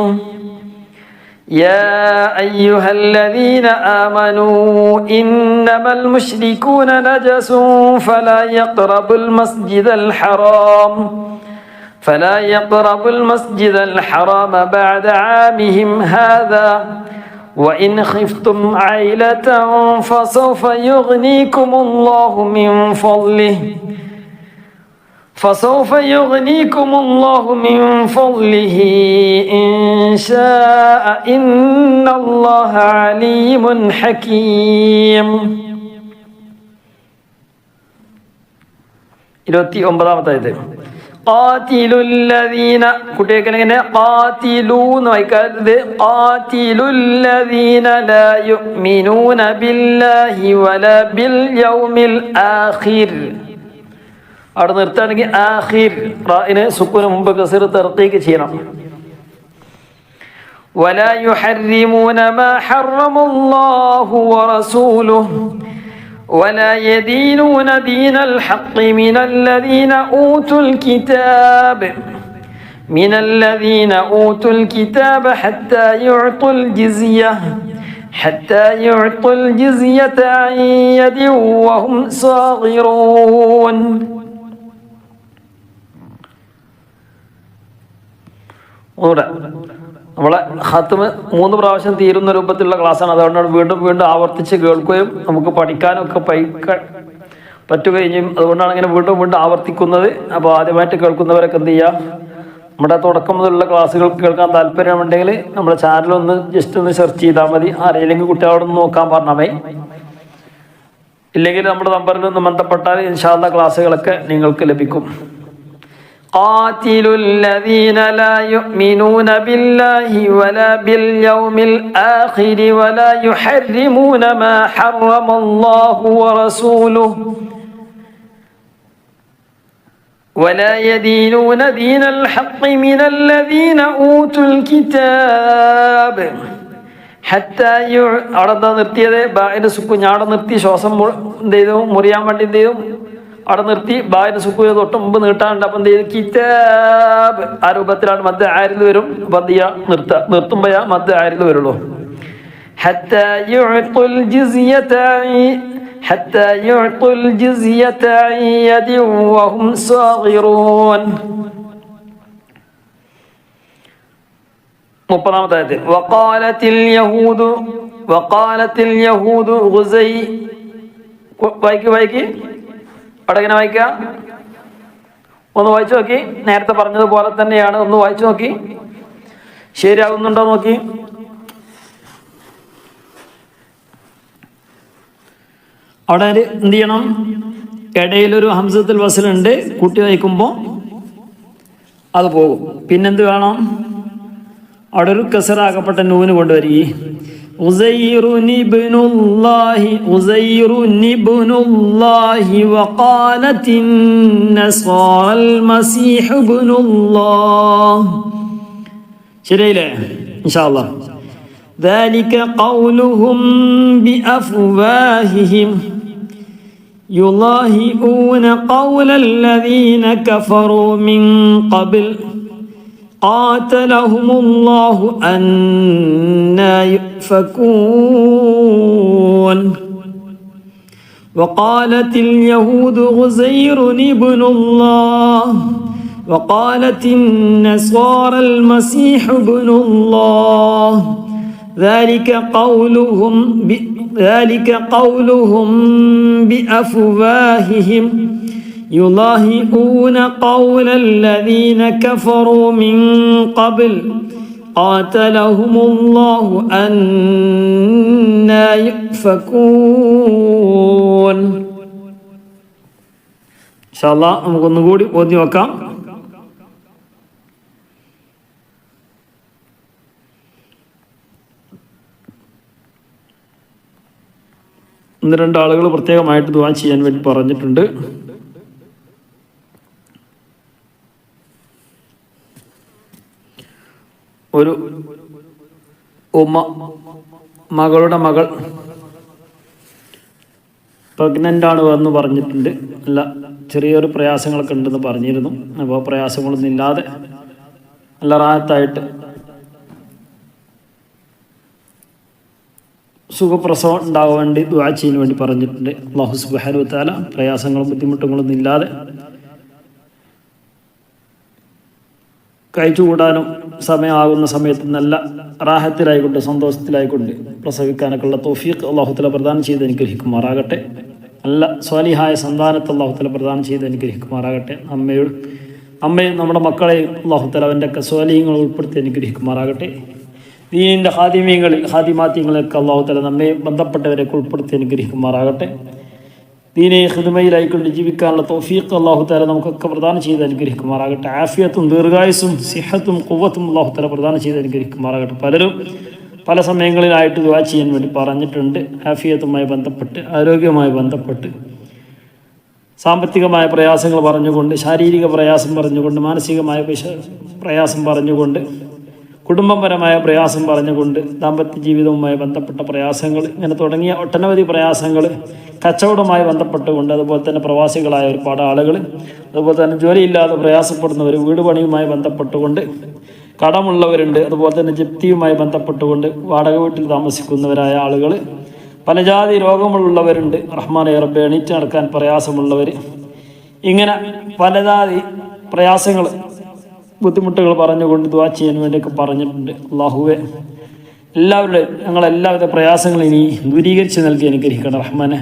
يا أيها الذين آمنوا إنما المشركون نجس فلا يقربوا المسجد الحرام بعد عامهم هذا وإن خفتم عائلة فسوف يغنيكم الله من فضله إن شاء إن الله عليم حكيم. 29-ാമത്തെ ഖാതിലുല്ലദീന കുട്ടികൾക്ക് എങ്ങനെ ഖാതിലു എന്ന് വായിക്കരുത്. ഖാതിലുല്ലദീന ലാ യുഅ്മിനൂന ബില്ലാഹി വലാ ബിൽ യൗമിൽ ആഖിർ. അവിടെ നിർത്തുകയാണെങ്കിൽ ആഖിർ റാഇന് സുക്കൂന് മുമ്പ് കസ്ർ തർഖീഖ് ചെയ്യണം. വലാ യുഹർരിമൂന മാ ഹറമല്ലാഹു വറസൂലുഹു ولا يدينون دين الحق من الذين أوتوا الكتاب حتى يعطوا الجزية عن يد وهم صاغرون. നമ്മളെ ഖത്മ് 3 പ്രാവശ്യം തീരുന്ന രൂപത്തിലുള്ള ക്ലാസ്സാണ്. അതുകൊണ്ടാണ് വീണ്ടും വീണ്ടും ആവർത്തിച്ച് കേൾക്കുകയും നമുക്ക് പഠിക്കാനും ഒക്കെ പറ്റുകയും ചെയ്യും. അതുകൊണ്ടാണ് ഇങ്ങനെ വീണ്ടും വീണ്ടും ആവർത്തിക്കുന്നത്. അപ്പോൾ ആദ്യമായിട്ട് കേൾക്കുന്നവരൊക്കെ എന്ത് ചെയ്യുക, നമ്മുടെ തുടക്കം മുതലുള്ള ക്ലാസ്സുകൾ കേൾക്കാൻ താല്പര്യമുണ്ടെങ്കിൽ നമ്മുടെ ചാനലൊന്ന് ജസ്റ്റ് ഒന്ന് സെർച്ച് ചെയ്താൽ മതി. അറിയില്ലെങ്കിൽ കുട്ടികളോടൊന്ന് നോക്കാൻ പറഞ്ഞാൽ മതി. ഇല്ലെങ്കിൽ നമ്മുടെ നമ്പറിൽ ഒന്ന് ബന്ധപ്പെട്ടാൽ ഇൻഷാ അല്ലാഹ് ക്ലാസ്സുകളൊക്കെ നിങ്ങൾക്ക് ലഭിക്കും. قاتلوا الذين لا يؤمنون بالله ولا باليوم الآخر ولا يحرمون ما حرم الله ورسوله ولا يدينون دين الحق من الذين أوتوا الكتاب حتى അവിടെ നിർത്തിയത് ബായിന്റെ സുക്കൂൻ അവിടെ നിർത്തി ശ്വാസം എന്ത് ചെയ്തു മുറിയാൻ വേണ്ടി എന്ത് ചെയ്തു അവിടെ നിർത്തി. ബായിന്റെ സുക്കൂന് തൊട്ട് മുമ്പ് നീട്ടാണ്ട്. അപ്പം എന്ത് ചെയ്തു കിതാബ് ആ രൂപത്തിലാണ് മദ്ദ് ആരിൽ വരും. അപ്പം എന്ത് ചെയ്യാ നിർത്തുമ്പോഴാ മദ്ദ് ആരിൽ വരുള്ളൂ. حتى يعطوا الجزية عن يد وهم صاغرون. 30-ാമത്തെ وقالت اليهود غزي വായിക്ക് അവിടെ എങ്ങനെ വായിക്കുക? ഒന്ന് വായിച്ചു നോക്കി. നേരത്തെ പറഞ്ഞതുപോലെ തന്നെയാണ്. ഒന്ന് വായിച്ചു നോക്കി, ശരിയാകുന്നുണ്ടോ നോക്കി. അവിടെ എന്ത് ചെയ്യണം? ഇടയിലൊരു ഹംസത്തുൽ വസ്ലുണ്ട്. കൂട്ടി വായിക്കുമ്പോൾ അത് പോകും. പിന്നെന്ത് വേണം? അവിടെ ഒരു കസറാക്കപ്പെട്ട നൂന് കൊണ്ടുവരിക. ഉസൈർ ഇബ്നുല്ലാഹി വഖാലത്തിൻ നസ്വാൽ മസീഹ് ഇബ്നുല്ലാഹ്. ശരിയല്ലേ? ഇൻഷാ അല്ലാഹ്. ذلك قولهم بأفواههم يضاهئون قول الذين كفروا من قبل قاتلهم الله أنى يؤفكون. وقالت اليهود عزير ابن الله وقالت النصارى المسيح ابن الله ذلك قولهم بأفواههم يضاهئون قول الذين كفروا من قبل قاتلهم الله أنى يؤفكون. إن شاء الله നമുക്കൊന്നും കൂടി ഓതി നോക്കാം. ഒന്ന് രണ്ട് ആളുകൾ പ്രത്യേകമായിട്ട് ദുആ ചെയ്യാൻ വേണ്ടി പറഞ്ഞിട്ടുണ്ട്. ഒരു ഉമ്മ മകളുടെ മകൾ പ്രഗ്നൻ്റ് ആണ് എന്ന് പറഞ്ഞിട്ടുണ്ട്. അല്ല, ചെറിയൊരു പ്രയാസങ്ങളൊക്കെ ഉണ്ടെന്ന് പറഞ്ഞിരുന്നു. അപ്പോൾ പ്രയാസങ്ങളൊന്നും ഇല്ലാതെ നല്ല റാഹത്തായിട്ട് സുഖപ്രസവം ഉണ്ടാകാൻ വേണ്ടി ദുആ ചെയ്യാൻ വേണ്ടി പറഞ്ഞിട്ടുണ്ട്. അല്ലാഹു സുബ്ഹാനഹു വ തആല പ്രയാസങ്ങളും ബുദ്ധിമുട്ടുകളൊന്നും ഇല്ലാതെ കഴിച്ചുകൂടാനും സമയമാകുന്ന സമയത്ത് നല്ല റാഹത്തിലായിക്കൊണ്ട് സന്തോഷത്തിലായിക്കൊണ്ട് പ്രസവിക്കാനൊക്കെ ഉള്ള തൗഫീഖ് അല്ലാഹു തആല പ്രദാനം ചെയ്ത് അനുഗ്രഹിക്കുമാറാകട്ടെ. നല്ല സ്വാലിഹായ സന്താനത്തെ അല്ലാഹു തആല പ്രദാനം ചെയ്ത് അനുഗ്രഹിക്കുമാറാകട്ടെ. അമ്മയും നമ്മുടെ മക്കളെയും അല്ലാഹു തആല അവൻ്റെയൊക്കെ സ്വാലിഹ്യങ്ങൾ ഉൾപ്പെടുത്തി അനുഗ്രഹിക്കുമാറാകട്ടെ. ദീനിൻ്റെ ഹാദിമാത്യങ്ങളൊക്കെ അല്ലാഹു തആല നമ്മെ ബന്ധപ്പെട്ടവരെയൊക്കെ ഉൾപ്പെടുത്തി അനുഗ്രഹിക്കുമാറാകട്ടെ. ദീനെ ഖിദ്മയിലായിക്കൊണ്ട് ജീവിക്കാനുള്ള തൗഫീഖ് അല്ലാഹു തആല നമുക്കൊക്കെ പ്രദാനം ചെയ്ത് അനുഗ്രഹിക്കുമാറാകട്ടെ. ആഫിയത്തും ദീർഘായുസ്സും സിഹത്തും ഖുവ്വത്തും അല്ലാഹു തആല പ്രദാനം ചെയ്ത് അനുഗ്രഹിക്കുമാറാകട്ടെ. പലരും പല സമയങ്ങളിലായിട്ട് ദുആ ചെയ്യാൻ വേണ്ടി പറഞ്ഞിട്ടുണ്ട്. ആഫിയത്തുമായി ബന്ധപ്പെട്ട്, ആരോഗ്യവുമായി ബന്ധപ്പെട്ട്, സാമ്പത്തികമായ പ്രയാസങ്ങൾ പറഞ്ഞുകൊണ്ട്, ശാരീരിക പ്രയാസം പറഞ്ഞുകൊണ്ട്, മാനസികമായ പ്രയാസം പറഞ്ഞുകൊണ്ട്, കുടുംബപരമായ പ്രയാസം പറഞ്ഞുകൊണ്ട്, ദാമ്പത്യ ജീവിതവുമായി ബന്ധപ്പെട്ട പ്രയാസങ്ങൾ, ഇങ്ങനെ തുടങ്ങിയ ഒട്ടനവധി പ്രയാസങ്ങൾ, കച്ചവടവുമായി ബന്ധപ്പെട്ടുകൊണ്ട്, അതുപോലെ തന്നെ പ്രവാസികളായ ഒരുപാട് ആളുകൾ, അതുപോലെ തന്നെ ജോലിയില്ലാതെ പ്രയാസപ്പെടുന്നവർ, വീട് പണിയുമായി ബന്ധപ്പെട്ടുകൊണ്ട്, കടമുള്ളവരുണ്ട്, അതുപോലെ തന്നെ ജപ്തിയുമായി ബന്ധപ്പെട്ടുകൊണ്ട് വാടക വീട്ടിൽ താമസിക്കുന്നവരായ ആളുകൾ, പല ജാതി രോഗങ്ങളുള്ളവരുണ്ട്. റഹ്മാനെ റബ്ബേ, എണീറ്റ് നടക്കാൻ പ്രയാസമുള്ളവർ, ഇങ്ങനെ പലജാതി പ്രയാസങ്ങൾ, ബുദ്ധിമുട്ടുകൾ പറഞ്ഞുകൊണ്ട് ദുആ ചെയ്യാൻ വേണ്ടിയൊക്കെ പറഞ്ഞിട്ടുണ്ട്. അല്ലാഹുവേ, എല്ലാവരുടെയും ഞങ്ങളെല്ലാവിധ പ്രയാസങ്ങളും ഇനി ദൂരീകരിച്ച് നൽകി അനുഗ്രഹിക്കണം റഹ്മാനെ.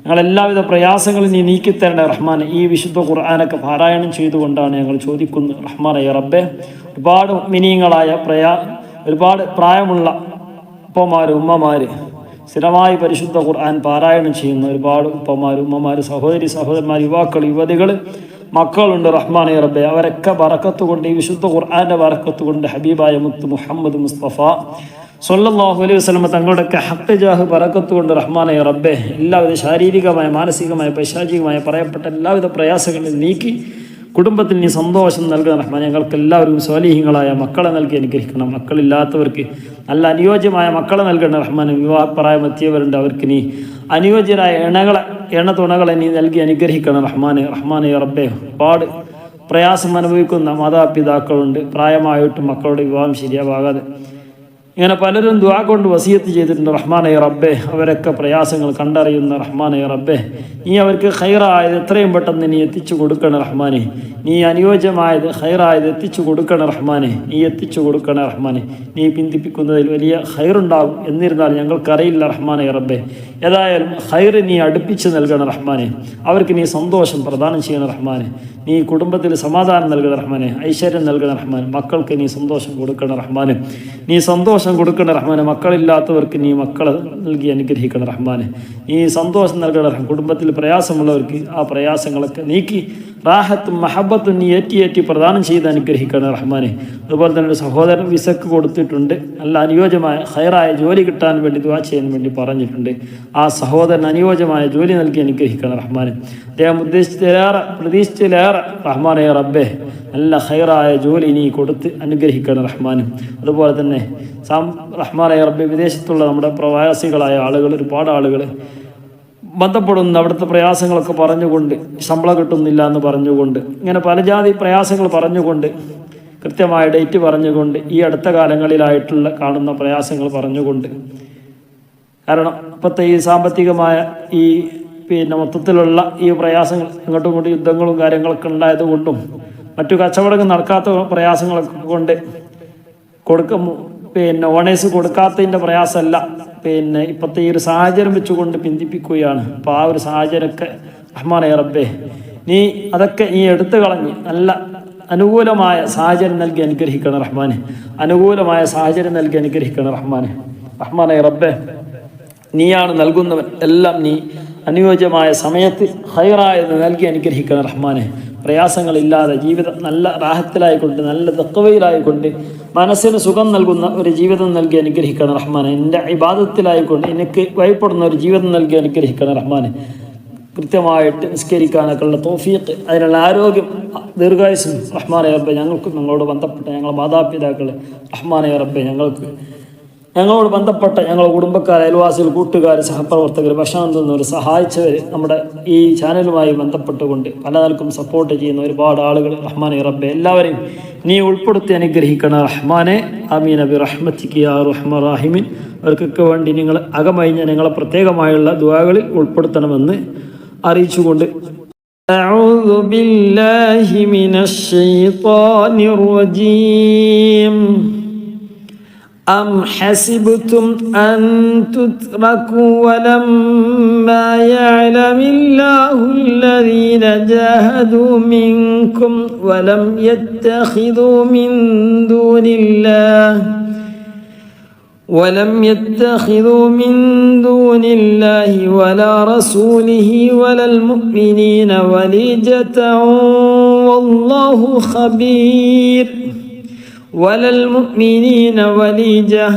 ഞങ്ങളെല്ലാവിധ പ്രയാസങ്ങളും നീ നീക്കിത്തരേണ്ട റഹ്മാനെ. ഈ വിശുദ്ധ ഖുർആനൊക്കെ പാരായണം ചെയ്തുകൊണ്ടാണ് ഞങ്ങൾ ചോദിക്കുന്നത് റഹ്മാനെ റബ്ബേ. ഒരുപാട് മിനിങ്ങളായ ഒരുപാട് പ്രായമുള്ള ഉപ്പമാർ, ഉമ്മമാർ, സ്ഥിരമായി പരിശുദ്ധ ഖുർആൻ പാരായണം ചെയ്യുന്ന ഒരുപാട് ഉപ്പമാർ, ഉമ്മമാർ, സഹോദരി സഹോദരന്മാർ, യുവാക്കൾ, യുവതികൾ, മക്കളുണ്ട് റഹ്മാനെ റബ്ബേ. അവരൊക്കെ ബറക്കത്ത് കൊണ്ട്, ഈ വിശുദ്ധ ഖുർആന്റെ ബറക്കത്ത് കൊണ്ട്, ഹബീബായ മുത്ത് മുഹമ്മദ് മുസ്തഫ സ്വല്ലല്ലാഹു അലൈഹി വസല്ലം തങ്ങളുടെയൊക്കെ ഹഖ് ജാഹ് ബറക്കത്ത് കൊണ്ട് റഹ്മാനെ റബ്ബേ, എല്ലാവിധ ശാരീരികമായ, മാനസികമായ, പൈശാചികമായ പറയപ്പെട്ട എല്ലാവിധ പ്രയാസങ്ങളും നീക്കി കുടുംബത്തിൽ നീ സന്തോഷം നൽകണം റഹ്മാൻ. ഞങ്ങൾക്ക് എല്ലാവരും സ്വാലിഹീങ്ങളായ മക്കളെ നൽകി അനുഗ്രഹിക്കണം. മക്കളില്ലാത്തവർക്ക് നല്ല അനുയോജ്യമായ മക്കളെ നൽകണം റഹ്മാൻ. വിവാഹപ്രായമെത്തിയവരുണ്ട്, അവർക്ക് നീ അനുയോജ്യരായ തുണകളെ നീ നൽകി അനുഗ്രഹിക്കണം റഹ്മാനെ. റഹ്മാനെ റബ്ബേ, ഒരുപാട് പ്രയാസം അനുഭവിക്കുന്ന മാതാപിതാക്കളുണ്ട്, പ്രായമായിട്ടും മക്കളുടെ വിവാഹം ശരിയാവാകാതെ. ഇങ്ങനെ പലരും ദുആ കൊണ്ട് വസിയത്ത് ചെയ്തിട്ടുണ്ട് റഹ്മാനെ റബ്ബേ. അവരൊക്കെ പ്രയാസങ്ങൾ കണ്ടറിയുന്ന റഹ്മാനെ റബ്ബേ, നീ അവർക്ക് ഖൈറായത് എത്രയും പെട്ടെന്ന് നീ എത്തിച്ചു കൊടുക്കണം റഹ്മാനെ. നീ അനുയോജ്യമായത് ഖൈറായത് എത്തിച്ചു കൊടുക്കണം റഹ്മാനെ. നീ എത്തിച്ചു കൊടുക്കണം റഹ്മാനെ. നീ പിന്തിപ്പിക്കുന്നതിൽ വലിയ ഖൈറുണ്ടാകും. എന്നിരുന്നാൽ ഞങ്ങൾക്കറിയില്ല റഹ്മാനെ റബ്ബേ. ഏതായാലും ഖൈറ് നീ അടുപ്പിച്ച് നൽകണം റഹ്മാനെ. അവർക്ക് നീ സന്തോഷം പ്രദാനം ചെയ്യണം റഹ്മാനെ. നീ കുടുംബത്തിൽ സമാധാനം നൽകണം റഹ്മാനെ. ഐശ്വര്യം നൽകണം റഹ്മാനെ. മക്കൾക്ക് നീ സന്തോഷം കൊടുക്കണം റഹ്മാനെ. നീ സന്തോഷം കൊടുക്കണം റഹ്മാനെ. മക്കളില്ലാത്തവർക്ക് നീ മക്കളെ നൽകി അനുഗ്രഹിക്കണം റഹ്മാനെ. നീ സന്തോഷം നൽകണം. കുടുംബത്തിൽ പ്രയാസമുള്ളവർക്ക് ആ പ്രയാസങ്ങളൊക്കെ നീക്കി റാഹത്തും മഹബത്തും നീ ഏറ്റി പ്രദാനം ചെയ്ത് അനുഗ്രഹിക്കണം റഹ്മാനെ. അതുപോലെ തന്നെ ഒരു സഹോദരൻ വിസക്ക് കൊടുത്തിട്ടുണ്ട്. നല്ല അനുയോജ്യമായ ഖൈറായ ജോലി കിട്ടാൻ വേണ്ടി ദുആ ചെയ്യാൻ വേണ്ടി പറഞ്ഞിട്ടുണ്ട്. ആ സഹോദരൻ അനുയോജ്യമായ ജോലി നൽകി അനുഗ്രഹിക്കണം റഹ്മാനെ. അദ്ദേഹം പ്രതീക്ഷിച്ചിലേറെ റഹ്മാനെ റബ്ബേ, നല്ല ഖൈറായ ജോലി നീ കൊടുത്ത് അനുഗ്രഹിക്കണം റഹ്മാനെ. അതുപോലെ തന്നെ റഹ്മാനെ റബ്ബേ, വിദേശത്തുള്ള നമ്മുടെ പ്രവാസികളായ ആളുകൾ, ഒരുപാട് ആളുകൾ ബന്ധപ്പെടുന്ന അവിടുത്തെ പ്രയാസങ്ങളൊക്കെ പറഞ്ഞുകൊണ്ട്, ശമ്പളം കിട്ടുന്നില്ല എന്ന് പറഞ്ഞുകൊണ്ട്, ഇങ്ങനെ പല ജാതി പ്രയാസങ്ങൾ പറഞ്ഞുകൊണ്ട്, കൃത്യമായ ഡേറ്റ് പറഞ്ഞുകൊണ്ട്, ഈ അടുത്ത കാലങ്ങളിലായിട്ടുള്ള കാണുന്ന പ്രയാസങ്ങൾ പറഞ്ഞുകൊണ്ട്, കാരണം ഇപ്പോഴത്തെ ഈ സാമ്പത്തികമായ ഈ മൊത്തത്തിലുള്ള ഈ പ്രയാസങ്ങൾ, ഇങ്ങോട്ടും ഇങ്ങോട്ടും യുദ്ധങ്ങളും കാര്യങ്ങളൊക്കെ ഉണ്ടായതുകൊണ്ടും മറ്റു കച്ചവടങ്ങൾ നടക്കാത്ത പ്രയാസങ്ങളൊക്കെ കൊണ്ട് ഓണേഴ്സ് കൊടുക്കാത്തതിൻ്റെ പ്രയാസമല്ല, ഇപ്പോഴത്തെ ഈ ഒരു സാഹചര്യം വെച്ചുകൊണ്ട് പിന്തിപ്പിക്കുകയാണ്. അപ്പോൾ ആ ഒരു സാഹചര്യമൊക്കെ റഹ്മാനെ റബ്ബേ, നീ അതൊക്കെ നീ എടുത്തു കളഞ്ഞ് നല്ല അനുകൂലമായ സാഹചര്യം നൽകി അനുഗ്രഹിക്കണം റഹ്മാനെ. അനുകൂലമായ സാഹചര്യം നൽകി അനുഗ്രഹിക്കണം റഹ്മാനെ. റഹ്മാനെ റബ്ബേ, നീയാണ് നൽകുന്നവൻ. എല്ലാം നീ അനുയോജ്യമായ സമയത്ത് ഖൈറായത് നൽകി അനുഗ്രഹിക്കണം റഹ്മാനെ. പ്രയാസങ്ങളില്ലാതെ ജീവിതം നല്ല റാഹത്തിലായിക്കൊണ്ട്, നല്ല തഖ്വയിലായിക്കൊണ്ട്, മനസ്സിന് സുഖം നൽകുന്ന ഒരു ജീവിതം നൽകി അനുഗ്രഹിക്കണം റഹ്മാനെ. എൻ്റെ ഇബാദത്തിലായിക്കൊണ്ട് എനിക്ക് ഭയപ്പെടുന്ന ഒരു ജീവിതം നൽകി അനുഗ്രഹിക്കണം റഹ്മാനെ. കൃത്യമായിട്ട് നിസ്കരിക്കാനൊക്കെ ഉള്ള തൗഫീഖ്, അതിനുള്ള ആരോഗ്യം, ദീർഘായുസ്സും റഹ്മാനെ റബ്ബെ ഞങ്ങൾക്കും ഞങ്ങളോട് ബന്ധപ്പെട്ട ഞങ്ങളുടെ മാതാപിതാക്കൾ റഹ്മാനെ റബ്ബെ ഞങ്ങളോട് ബന്ധപ്പെട്ട ഞങ്ങളുടെ കുടുംബക്കാർ, അയൽവാസികൾ, കൂട്ടുകാർ, സഹപ്രവർത്തകർ, ഭക്ഷണം തന്നവർ, സഹായിച്ചവർ, നമ്മുടെ ഈ ചാനലുമായി ബന്ധപ്പെട്ടുകൊണ്ട് പല നിലക്കും സപ്പോർട്ട് ചെയ്യുന്ന ഒരുപാട് ആളുകൾ റഹ്മാനെ റബ്ബെ എല്ലാവരെയും നീ ഉൾപ്പെടുത്തി അനുഗ്രഹിക്കണം റഹ്മാനെ. ആമീൻ ബി റഹ്മതിക യാ അർഹമർ റഹീമീൻ. അവർക്കൊക്കെ വേണ്ടി നിങ്ങൾ അകമഴിഞ്ഞ നിങ്ങളെ പ്രത്യേകമായുള്ള ദുആകളിൽ ഉൾപ്പെടുത്തണമെന്ന് അറിയിച്ചുകൊണ്ട് أعوذ بالله من الشيطان الرجيم أم حسبتم أن تتركوا ولما يعلم الله الذين جاهدوا منكم ولم يتخذوا من دون دون الله ولا رسوله ولا المؤمنين وليجة والله خبير ولا المؤمنين وليجة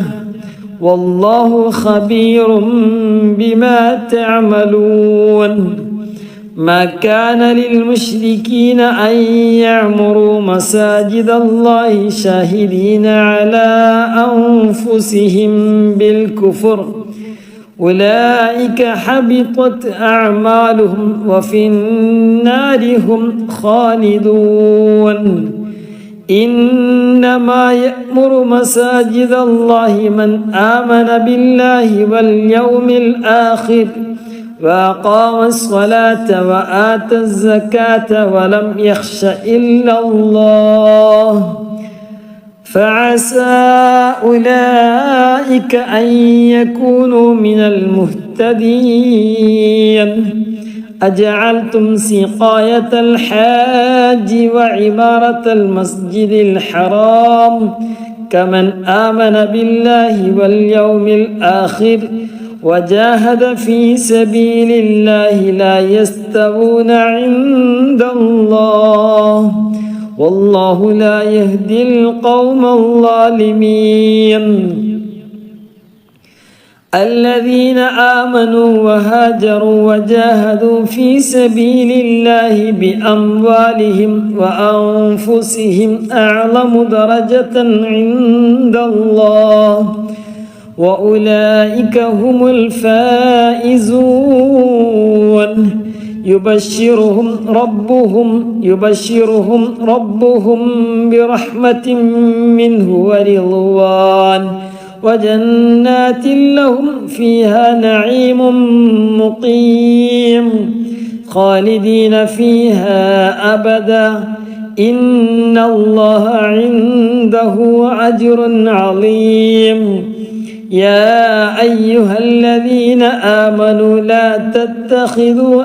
والله خبير بما تعملون ما كان للمشركين أن يعمروا مساجد الله شاهدين على أنفسهم بالكفر أولئك حبطت أعمالهم وفي النار هم خالدون إنما يأمر مساجد الله من آمن بالله واليوم الآخر وأقام الصلاة وآتى الزكاة ولم يخش إلا الله فعسى أولئك أن يكونوا من المهتدين أجعلتم سقاية الحاج وعمارة المسجد الحرام كمن آمن بالله واليوم الآخر وجاهد في سبيل الله لا يستوون عند الله والله لا يهدي القوم الظالمين الذين آمنوا وهاجروا وجاهدوا في سبيل الله بأموالهم وأنفسهم أعظم درجة عند الله وأولئك هم الفائزون يبشرهم ربهم برحمة منه ورضوان وجنات لهم فيها نعيم مقيم خالدين فيها أبدا إن الله عنده أجر عظيم يا أيها الذين آمنوا لا تتخذوا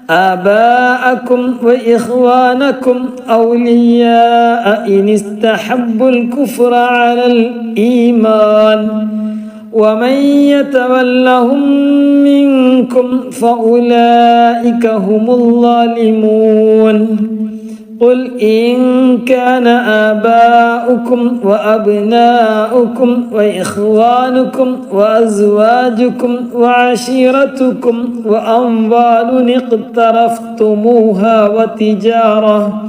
آباءكم وإخوانكم أولياء إن استحبوا الكفر على الإيمان ومن يتولهم منكم فأولئك هم الظالمون قل إن كان آباؤكم وأبناؤكم وإخوانكم وأزواجكم وعشيرتكم وأموال اقترفتموها وتجارة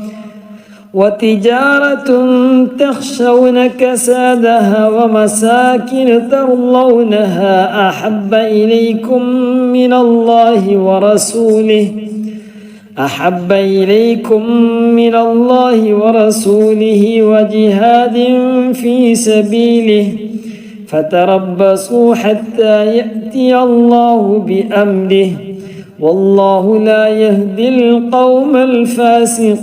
تخشون كسادها ومساكن ترضونها أحب إليكم من الله ورسوله وجهاد في سبيله فتربصوا حتى يأتي الله بأمره والله لا يهدي القوم الفاسقين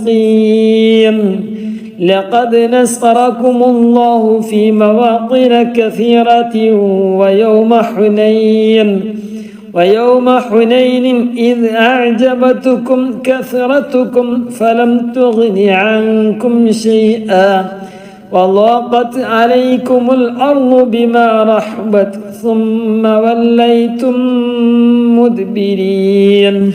لقد نصركم الله في مواطن كثيرة ويوم حنين إذ أعجبتكم كثرتكم فلم تغن عنكم شيئا وضاقت عليكم الأرض بما رحبت ثم وليتم مدبرين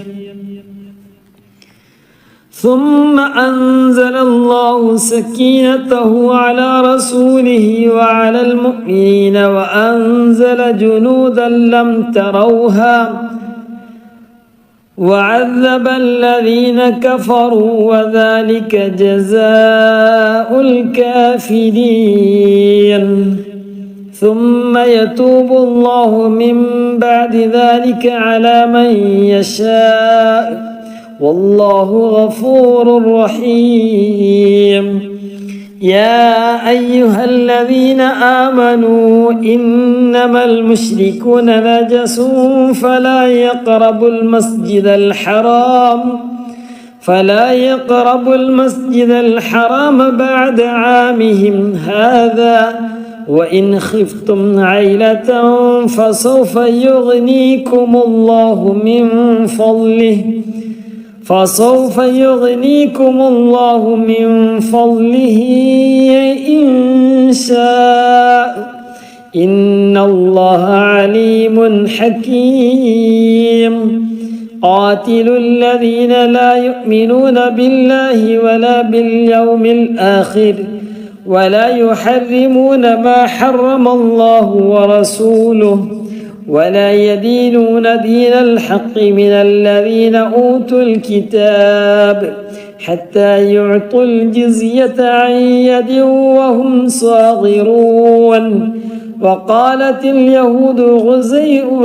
ثم أنزل الله سكينته على رسوله وعلى المؤمنين وأنزل جنودا لم تروها وعذب الذين كفروا وذلك جزاء الكافرين ثم يتوب الله من بعد ذلك على من يشاء والله غفور رحيم يا أيها الذين آمنوا إنما المشركون نجس فلا يقربوا المسجد الحرام بعد عامهم هذا وإن خفتم عيلة فسوف يغنيكم الله من فضله إن شاء إن الله عليم حكيم قاتلوا الذين لا يؤمنون بالله ولا باليوم الآخر ولا يحرمون ما حرم الله ورسوله ولا يدينون دين الحق من الذين أوتوا الكتاب حتى يعطوا الجزية عن يد وهم صاغرون وقالت اليهود عزير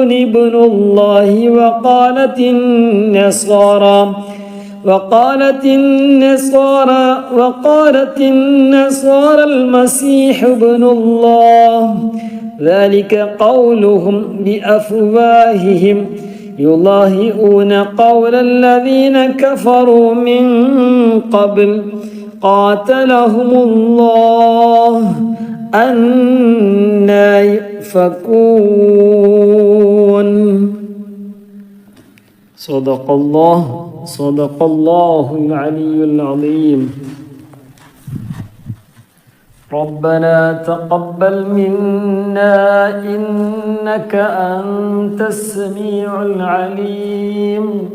ابن الله وقالت النصارى المسيح ابن الله ذلك قولهم بأفواههم يضاهئون قول الذين كفروا من قبل قاتلهم الله أنى يؤفكون صدق الله العلي العظيم ربنا تقبل منا إنك أنت السميع العليم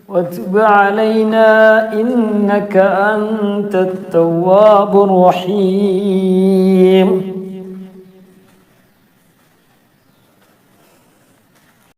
وتب علينا إنك أنت التواب الرحيم